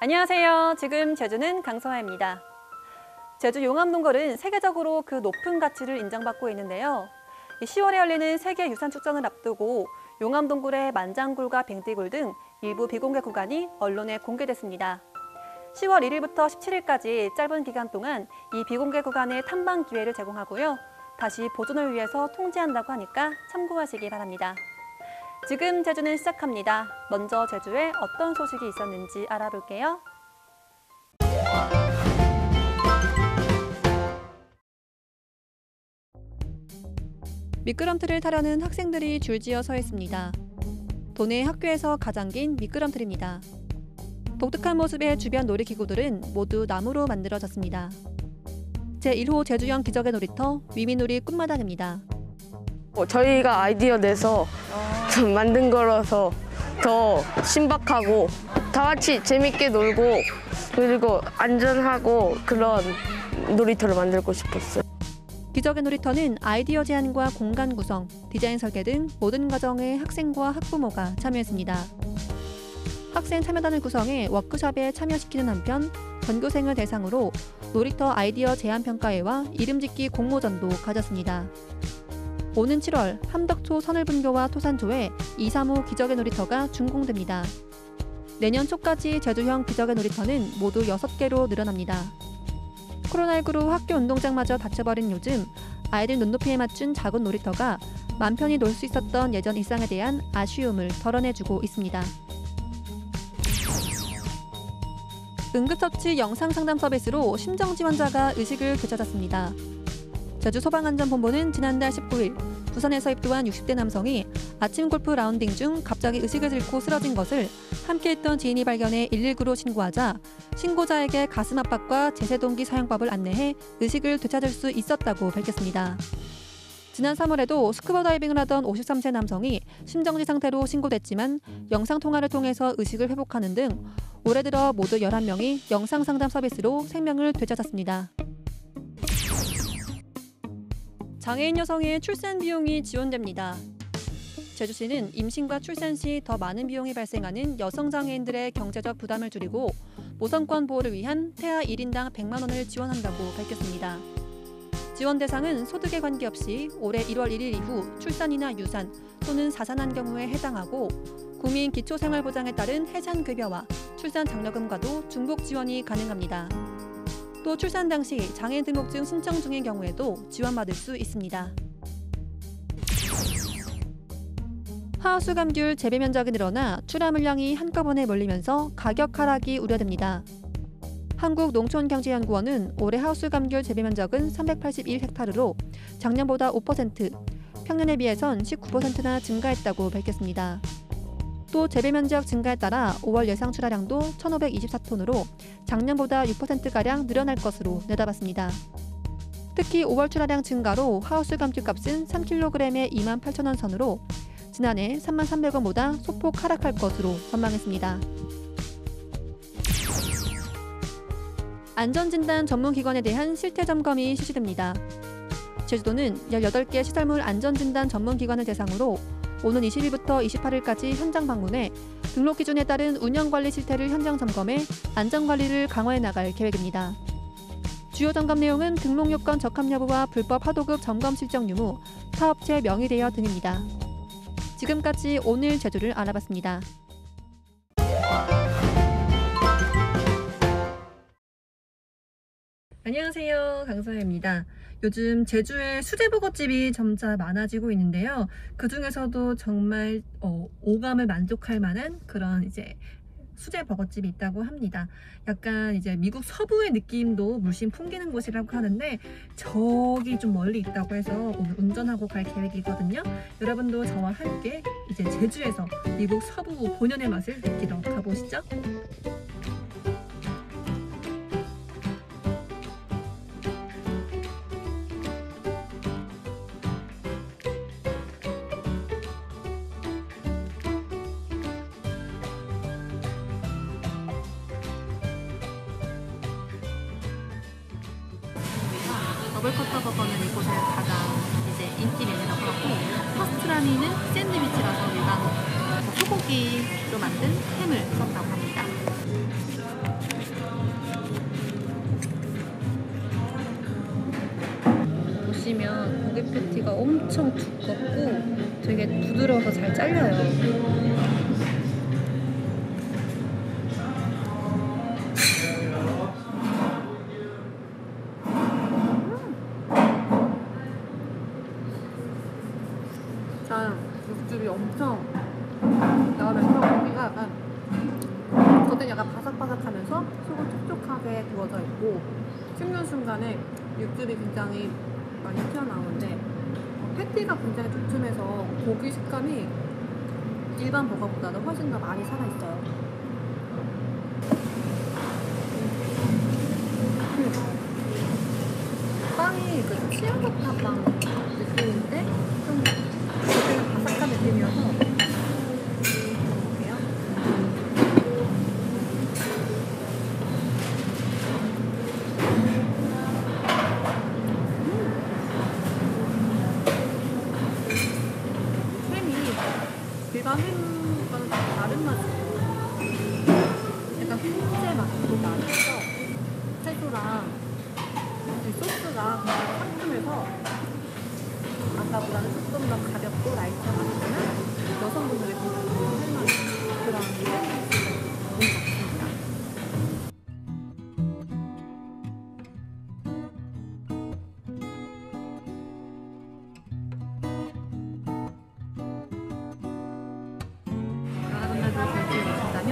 안녕하세요. 지금 제주는 강성아입니다. 제주 용암동굴은 세계적으로 그 높은 가치를 인정받고 있는데요. 10월에 열리는 세계유산축전을 앞두고 용암동굴의 만장굴과 뱅띠굴 등 일부 비공개 구간이 언론에 공개됐습니다. 10월 1일부터 17일까지 짧은 기간 동안 이 비공개 구간의 탐방 기회를 제공하고요. 다시 보존을 위해서 통제한다고 하니까 참고하시기 바랍니다. 지금 제주는 시작합니다. 먼저 제주에 어떤 소식이 있었는지 알아볼게요. 미끄럼틀을 타려는 학생들이 줄지어 서 있습니다. 도내 학교에서 가장 긴 미끄럼틀입니다. 독특한 모습의 주변 놀이기구들은 모두 나무로 만들어졌습니다. 제1호 제주형 기적의 놀이터 위미놀이 꿈마당입니다. 저희가 아이디어 내서 만든 거라서 더 신박하고 다 같이 재밌게 놀고 그리고 안전하고 그런 놀이터를 만들고 싶었어요. 기적의 놀이터는 아이디어 제안과 공간 구성, 디자인 설계 등 모든 과정에 학생과 학부모가 참여했습니다. 학생 참여단을 구성해 워크숍에 참여시키는 한편 전교생을 대상으로 놀이터 아이디어 제안 평가회와 이름짓기 공모전도 가졌습니다. 오는 7월 함덕초 선을분교와 토산초에 2, 3호 기적의 놀이터가 준공됩니다. 내년 초까지 제주형 기적의 놀이터는 모두 6개로 늘어납니다. 코로나19로 학교 운동장마저 닫혀버린 요즘 아이들 눈높이에 맞춘 작은 놀이터가 맘 편히 놀 수 있었던 예전 일상에 대한 아쉬움을 덜어내주고 있습니다. 응급처치 영상상담 서비스로 심정지원자가 의식을 되찾았습니다. 제주소방안전본부는 지난달 19일 부산에서 입도한 60대 남성이 아침 골프 라운딩 중 갑자기 의식을 잃고 쓰러진 것을 함께했던 지인이 발견해 119로 신고하자 신고자에게 가슴 압박과 제세동기 사용법을 안내해 의식을 되찾을 수 있었다고 밝혔습니다. 지난 3월에도 스쿠버 다이빙을 하던 53세 남성이 심정지 상태로 신고됐지만 영상통화를 통해서 의식을 회복하는 등 올해 들어 모두 11명이 영상상담 서비스로 생명을 되찾았습니다. 장애인 여성의 출산 비용이 지원됩니다. 제주시는 임신과 출산 시 더 많은 비용이 발생하는 여성 장애인들의 경제적 부담을 줄이고 모성권 보호를 위한 태아 1인당 100만 원을 지원한다고 밝혔습니다. 지원 대상은 소득에 관계없이 올해 1월 1일 이후 출산이나 유산 또는 사산한 경우에 해당하고 국민 기초생활보장에 따른 해산급여와 출산 장려금과도 중복 지원이 가능합니다. 또 출산 당시 장애인 등록증 신청 중인 경우에도 지원받을 수 있습니다. 하우스 감귤 재배 면적이 늘어나 출하 물량이 한꺼번에 몰리면서 가격 하락이 우려됩니다. 한국농촌경제연구원은 올해 하우스 감귤 재배 면적은 381헥타르로 작년보다 5%, 평년에 비해선 19%나 증가했다고 밝혔습니다. 또 재배 면적 증가에 따라 5월 예상 출하량도 1,524톤으로 작년보다 6%가량 늘어날 것으로 내다봤습니다. 특히 5월 출하량 증가로 하우스 감귤값은 3kg에 28,000원 선으로 지난해 33,300원보다 소폭 하락할 것으로 전망했습니다. 안전진단 전문기관에 대한 실태점검이 실시됩니다. 제주도는 18개 시설물 안전진단 전문기관을 대상으로 오는 20일부터 28일까지 현장 방문해 등록 기준에 따른 운영관리 실태를 현장 점검해 안전관리를 강화해 나갈 계획입니다. 주요 점검 내용은 등록 요건 적합 여부와 불법 하도급 점검 실적 유무, 사업체 명의 대여 등입니다. 지금까지 오늘 제주를 알아봤습니다. 안녕하세요. 강서혜입니다. 요즘 제주에 수제버거집이 점차 많아지고 있는데요. 그 중에서도 정말 오감을 만족할 만한 그런 수제버거집이 있다고 합니다. 약간 미국 서부의 느낌도 물씬 풍기는 곳이라고 하는데 저기 좀 멀리 있다고 해서 오늘 운전하고 갈 계획이거든요. 여러분도 저와 함께 제주에서 미국 서부 본연의 맛을 느끼러 가보시죠. 더블커터 버거는 이곳의 가장 인기 메뉴라고 하고 파스트라미는 샌드위치라서 일반 소고기로 만든 햄을 썼다고 합니다. 조개 패티가 엄청 두껍고 되게 부드러워서 잘 잘려요. 자, 육즙이 엄청 나오면서 고기가 약간 겉은 약간 바삭바삭하면서 속은 촉촉하게 구워져 있고 씹는 순간에 육즙이 굉장히 많이 튀어나오는데 패티가 굉장히 두툼해서 고기 식감이 일반 버거보다는 훨씬 더 많이 살아있어요. 빵이 그 치아바타 빵 느낌인데 좀 바삭한 느낌이어서 먹어볼게요. 햄이 일반 햄과는 좀 다른 맛이에요. 약간 훈제 맛도 나면서 채소랑 이 소스가 굉장히 상큼해서 아까보다는 조금 더 가볍고 라이트한 맛이지만 여성분들이 굉장히 할만한 그런 샌드위치가 좋은 것 같습니다. 여러분들도 제주에 오신다면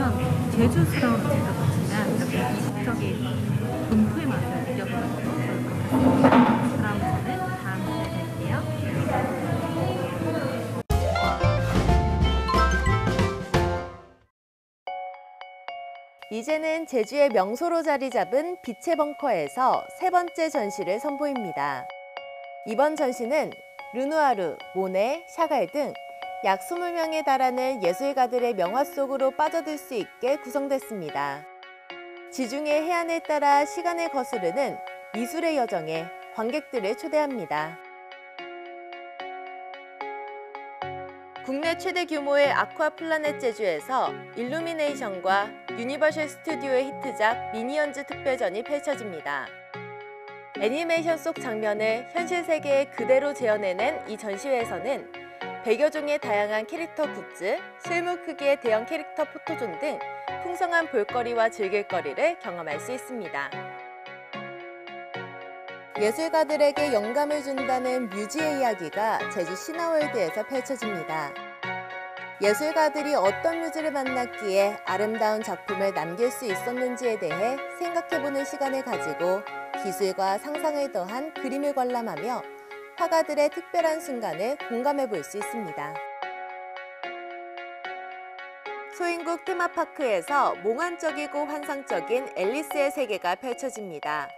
제주스러운 제주도지만 이렇게 이국적인 본토의 맛을 느껴보는 것도 좋을 것 같습니다. 그럼 저는 다음 주에 뵐게요. 이제는 제주의 명소로 자리 잡은 빛의 벙커에서 세 번째 전시를 선보입니다. 이번 전시는 르누아르, 모네, 샤갈 등 약 20명에 달하는 예술가들의 명화 속으로 빠져들 수 있게 구성됐습니다. 지중해 해안을 따라 시간을 거스르는 미술의 여정에 관객들을 초대합니다. 국내 최대 규모의 아쿠아플라넷 제주에서 일루미네이션과 유니버셜 스튜디오의 히트작 미니언즈 특별전이 펼쳐집니다. 애니메이션 속 장면을 현실 세계에 그대로 재현해낸 이 전시회에서는 100여 종의 다양한 캐릭터 굿즈, 실물 크기의 대형 캐릭터 포토존 등 풍성한 볼거리와 즐길거리를 경험할 수 있습니다. 예술가들에게 영감을 준다는 뮤지의 이야기가 제주 신화월드에서 펼쳐집니다. 예술가들이 어떤 뮤즈를 만났기에 아름다운 작품을 남길 수 있었는지에 대해 생각해보는 시간을 가지고 기술과 상상을 더한 그림을 관람하며 화가들의 특별한 순간을 공감해 볼 수 있습니다. 소인국 테마파크에서 몽환적이고 환상적인 앨리스의 세계가 펼쳐집니다.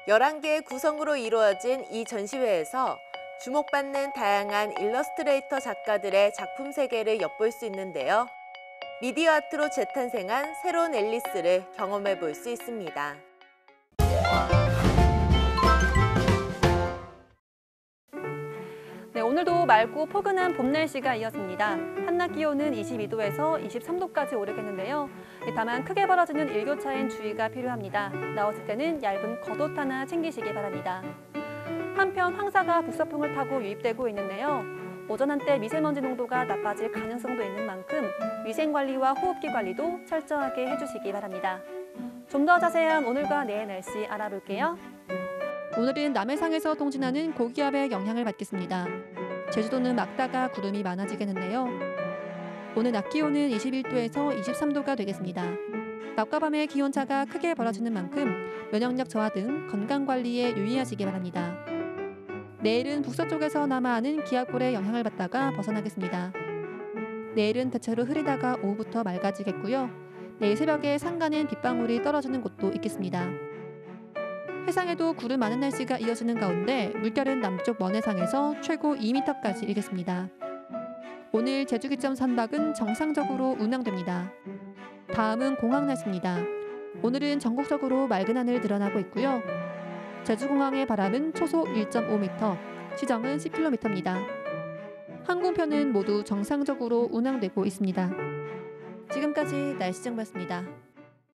11개의 구성으로 이루어진 이 전시회에서 주목받는 다양한 일러스트레이터 작가들의 작품 세계를 엿볼 수 있는데요. 미디어 아트로 재탄생한 새로운 앨리스를 경험해 볼 수 있습니다. 네, 오늘도 맑고 포근한 봄 날씨가 이어집니다. 한낮 기온은 22도에서 23도까지 오르겠는데요. 다만 크게 벌어지는 일교차엔 주의가 필요합니다. 나오실 때는 얇은 겉옷 하나 챙기시기 바랍니다. 한편 황사가 북서풍을 타고 유입되고 있는데요. 오전 한때 미세먼지 농도가 나빠질 가능성도 있는 만큼 위생관리와 호흡기 관리도 철저하게 해주시기 바랍니다. 좀 더 자세한 오늘과 내일 날씨 알아볼게요. 오늘은 남해상에서 통진하는 고기압의 영향을 받겠습니다. 제주도는 막다가 구름이 많아지겠는데요. 오늘 낮 기온은 21도에서 23도가 되겠습니다. 낮과 밤의 기온차가 크게 벌어지는 만큼 면역력 저하 등 건강관리에 유의하시기 바랍니다. 내일은 북서쪽에서 남하하는 기압골의 영향을 받다가 벗어나겠습니다. 내일은 대체로 흐리다가 오후부터 맑아지겠고요. 내일 새벽에 산간엔 빗방울이 떨어지는 곳도 있겠습니다. 해상에도 구름 많은 날씨가 이어지는 가운데 물결은 남쪽 먼해상에서 최고 2m까지 일겠습니다. 오늘 제주기점 선박은 정상적으로 운항됩니다. 다음은 공항 날씨입니다. 오늘은 전국적으로 맑은 하늘 드러나고 있고요. 제주공항의 바람은 초속 1.5m, 시정은 10km입니다. 항공편은 모두 정상적으로 운항되고 있습니다. 지금까지 날씨 정보였습니다.